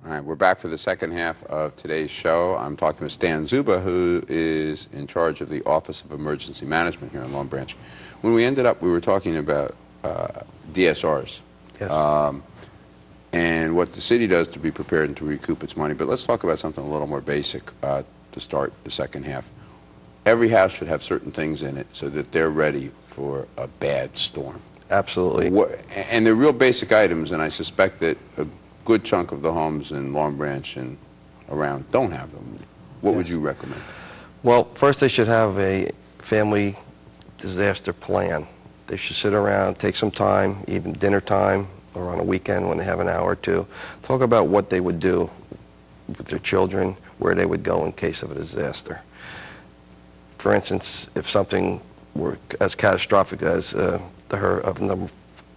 All right, we're back for the second half of today's show. I'm talking with Stan Dziuba, who is in charge of the Office of Emergency Management here in Long Branch. When we ended up, we were talking about DSRs. Yes. And what the city does to be prepared and to recoup its money. But let's talk about something a little more basic to start the second half. Every house should have certain things in it so that they're ready for a bad storm. Absolutely. And they're real basic items, and I suspect that a good chunk of the homes in Long Branch and around don't have them. What would you recommend? Well, first they should have a family disaster plan. They should sit around, take some time, even dinner time, or on a weekend when they have an hour or two, talk about what they would do with their children, where they would go in case of a disaster. For instance, if something were as catastrophic as the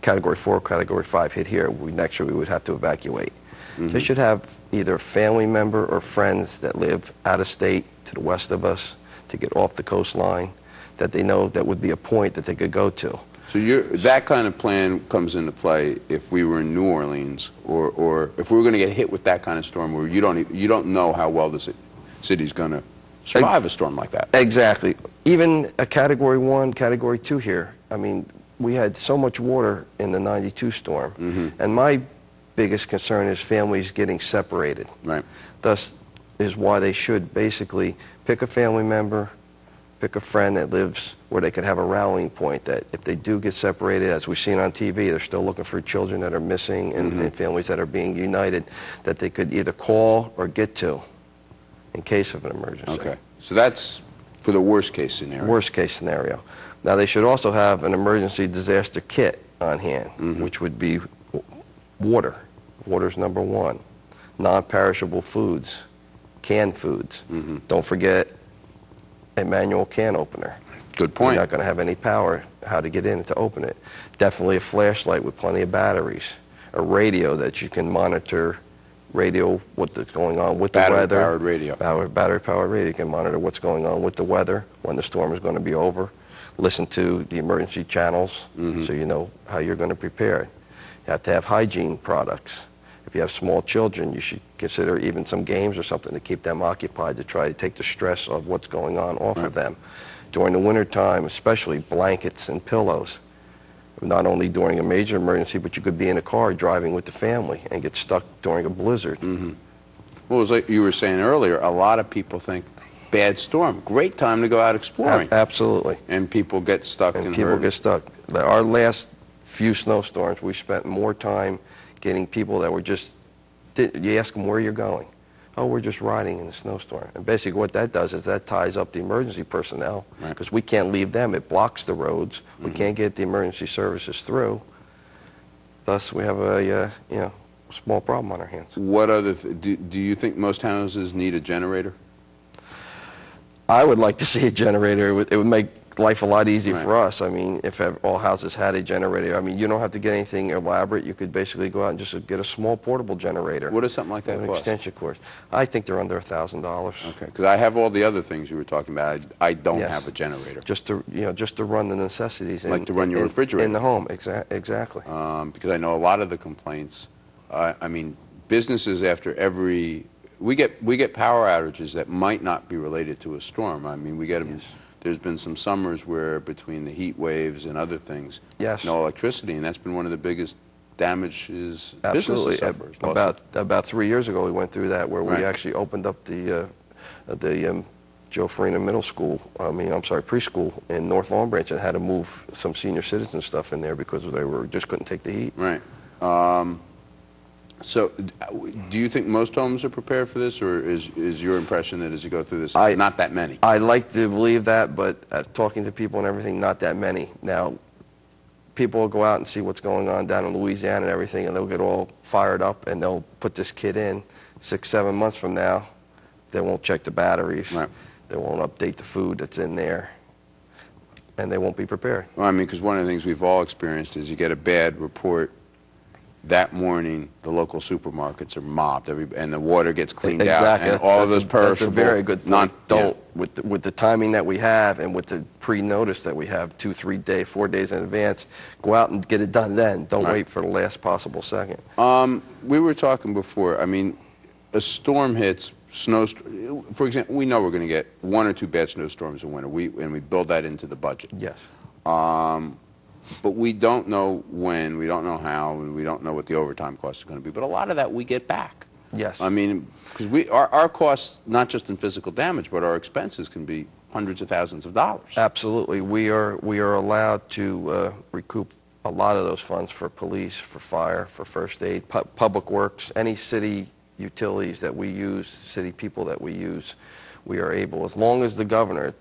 Category 4, Category 5 hit here, next year we would have to evacuate. They should have either a family member or friends that live out of state to the west of us to get off the coastline that they know that would be a point that they could go to. So that kind of plan comes into play if we were in New Orleans, or if we were going to get hit with that kind of storm where you don't know how well the city's going to survive a storm like that. Exactly. Even a Category 1, Category 2 here. I mean, we had so much water in the '92 storm, and my biggest concern is families getting separated. Right. Thus is why they should basically pick a family member, pick a friend that lives where they could have a rallying point, that if they do get separated, as we've seen on TV, they're still looking for children that are missing and families that are being united, that they could either call or get to in case of an emergency. Okay. So that's for the worst case scenario. Worst case scenario. Now they should also have an emergency disaster kit on hand, which would be water. Water's number one. Non-perishable foods, canned foods. Don't forget a manual can opener. Good point. You're not going to have any power how to get in to open it. Definitely a flashlight with plenty of batteries. A radio that you can monitor what's going on with the weather. Battery-powered radio. Battery-powered radio. You can monitor what's going on with the weather, when the storm is going to be over. Listen to the emergency channels so you know how you're going to prepare. You have to have hygiene products. If you have small children, you should consider even some games or something to keep them occupied, to try to take the stress of what's going on off of them. During the winter time, especially blankets and pillows. Not only during a major emergency, but you could be in a car driving with the family and get stuck during a blizzard. Well, it was like you were saying earlier, a lot of people think, bad storm, great time to go out exploring. Absolutely. And people get stuck and people get stuck. Our last few snowstorms, we spent more time getting people that were just, you ask them where you're going. Oh, we're just riding in the snowstorm. And basically what that does is that ties up the emergency personnel, because we can't leave them. It blocks the roads. We can't get the emergency services through. Thus, we have a small problem on our hands. What other, do you think most houses need a generator? I would like to see a generator. It would make life a lot easier for us. I mean, if all houses had a generator, I mean, you don't have to get anything elaborate. You could basically go out and just get a small portable generator. What does something like that cost? An extension cord. I think they're under $1,000. Okay, because I have all the other things you were talking about. I don't have a generator. Just to run the necessities. Like to run your refrigerator. In the home, exactly. Because I know a lot of the complaints, I mean, businesses after every, we get power outages that might not be related to a storm. I mean, we get them. There's been some summers where between the heat waves and other things, no electricity, and that's been one of the biggest damages businesses suffer. About 3 years ago, we went through that, where we actually opened up the Joe Farina Middle School, preschool in North Long Branch, and had to move some senior citizen stuff in there because they just couldn't take the heat. Right. So, do you think most homes are prepared for this, or is your impression that as you go through this, not that many? I like to believe that, but talking to people and everything, not that many. Now, people will go out and see what's going on down in Louisiana and everything, and they'll get all fired up, and they'll put this kit in. 6-7 months from now, they won't check the batteries. They won't update the food that's in there, and they won't be prepared. Well, I mean, because one of the things we've all experienced is you get a bad report. That morning, the local supermarkets are mobbed, and the water gets cleaned out, and all of those perishable. That's a very good point. With the timing that we have, and with the pre-notice that we have, 2-3 days, 4 days in advance, go out and get it done then. Don't wait for the last possible second. We were talking before. I mean, a storm hits, for example, we know we're going to get 1 or 2 bad snowstorms in winter, and we build that into the budget. Yes. But we don't know when, we don't know how, and we don't know what the overtime cost is going to be. But a lot of that we get back. Yes. I mean, because our costs, not just in physical damage, but our expenses can be hundreds of thousands of dollars. Absolutely. We are allowed to recoup a lot of those funds for police, for fire, for first aid, public works, any city utilities that we use, city people that we use. We are able, as long as the governor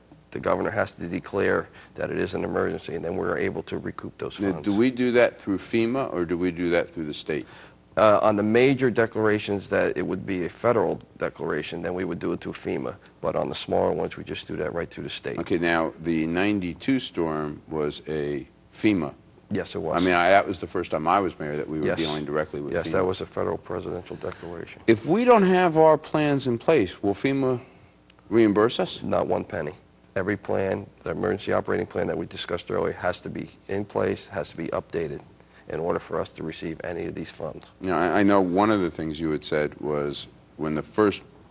has to declare that it is an emergency, and then we're able to recoup those funds. Do we do that through FEMA, or do we do that through the state? On the major declarations that it would be a federal declaration, then we would do it through FEMA. But on the smaller ones, we just do that right through the state. Okay, now the '92 storm was a FEMA. Yes, it was. I mean, that was the first time I was mayor that we were Yes. dealing directly with FEMA. Yes, that was a federal presidential declaration. If we don't have our plans in place, will FEMA reimburse us? Not one penny. Every plan, the emergency operating plan that we discussed earlier, has to be in place, has to be updated in order for us to receive any of these funds. You know, I know one of the things you had said was when the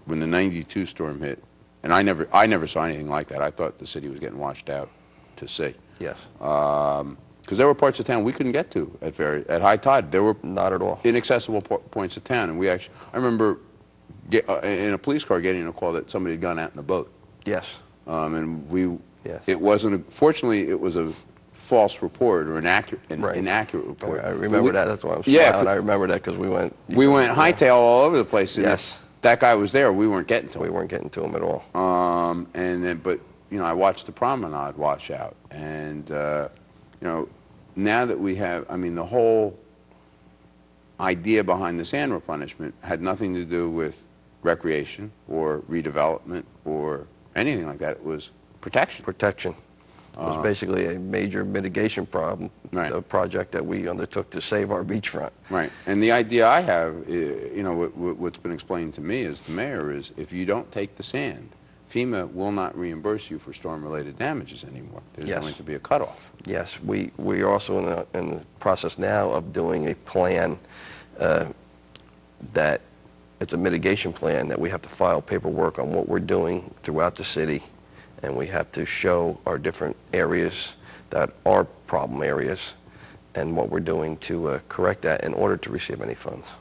'92 storm hit, and I never saw anything like that. I thought the city was getting washed out to sea. Yes. Because there were parts of town we couldn't get to at high tide. There were Not at all. inaccessible points of town, and I remember in a police car getting a call that somebody had gone out in a boat. Yes. And Yes. it wasn't. Fortunately, it was a false report or an Right. inaccurate report. I remember that. That's why I'm Yeah, smiling. I remember that because we went. We went hightail all over the place. And Yes. if that guy was there, we weren't getting to him. We weren't getting to him at all. But you know, I watched the promenade wash out, and you know, now that we have, I mean, the whole idea behind the sand replenishment had nothing to do with recreation or redevelopment or anything like that. It was protection. Protection. It was basically a major mitigation problem, Right. a project that we undertook to save our beachfront. Right. And the idea I have, you know, what's been explained to me as the mayor is if you don't take the sand, FEMA will not reimburse you for storm-related damages anymore. There's Yes. going to be a cutoff. Yes, we are also in the process now of doing a plan that it's a mitigation plan that we have to file paperwork on what we're doing throughout the city, and we have to show our different areas that are problem areas and what we're doing to correct that in order to receive any funds.